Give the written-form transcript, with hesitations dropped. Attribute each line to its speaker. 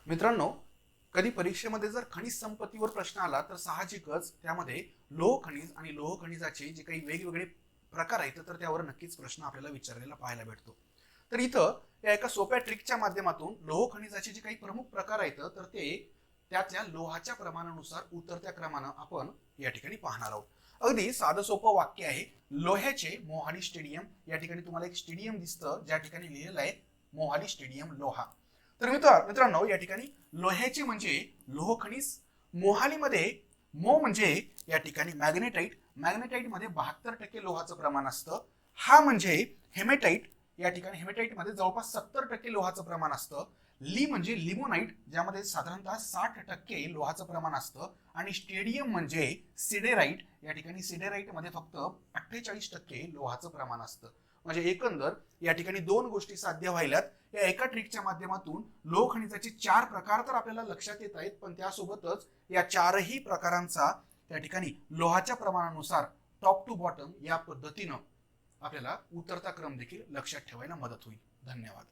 Speaker 1: मित्रांनो, कधी परीक्षेमध्ये जर खनिज संपत्तीवर प्रश्न आला तर साहजिकच त्यामध्ये लोह खनिज आणि लोह खनिजाचे जे काही वेगवेगळे प्रकार आहेत तर त्यावर नक्कीच प्रश्न आपल्याला विचारलेला पाहायला भेटतो. तर इथं या एका सोप्या ट्रिकच्या माध्यमातून लोह खनिजाचे जे काही प्रमुख प्रकार आहेत तर ते त्यातल्या लोहाच्या प्रमाणानुसार उतरत्या क्रमानं आपण या ठिकाणी पाहणार आहोत. अगदी साधं सोपं वाक्य आहे. लोह्याचे मोहाली स्टेडियम. या ठिकाणी तुम्हाला एक स्टेडियम दिसतं ज्या ठिकाणी लिहिलेलं आहे मोहाली स्टेडियम लोहा. तर मित्रांनो, या ठिकाणी लोह्याचे म्हणजे लोह खनिज. मोहालीमध्ये मो म्हणजे या ठिकाणी मॅग्नेटाइट. मॅग्नेटाइट मध्ये 72% लोहाचं प्रमाण असतं. हा म्हणजे हेमेटाइट. या ठिकाणी हेमेटाइट मध्ये जवळपास 70% लोहाचं प्रमाण असतं. ली म्हणजे लिमोनाइट ज्यामध्ये साधारणतः 60% लोहाचं प्रमाण असतं. आणि स्टेडियम म्हणजे सिडेराइट. या ठिकाणी सिडेराइट मध्ये फक्त 48% लोहाचं प्रमाण असतं. म्हणजे एकंदर या ठिकाणी दोन गोष्टी साध्य व्हायल्यात. या एका ट्रिकच्या माध्यमातून लोह खनिजाचे 4 प्रकार तर आपल्याला लक्षात येत आहेत, पण त्यासोबतच या चारही प्रकारांचा या ठिकाणी लोहाच्या प्रमाणानुसार टॉप टू बॉटम या पद्धतीनं आपल्याला उतरता क्रम देखील लक्षात ठेवायला मदत होईल. धन्यवाद.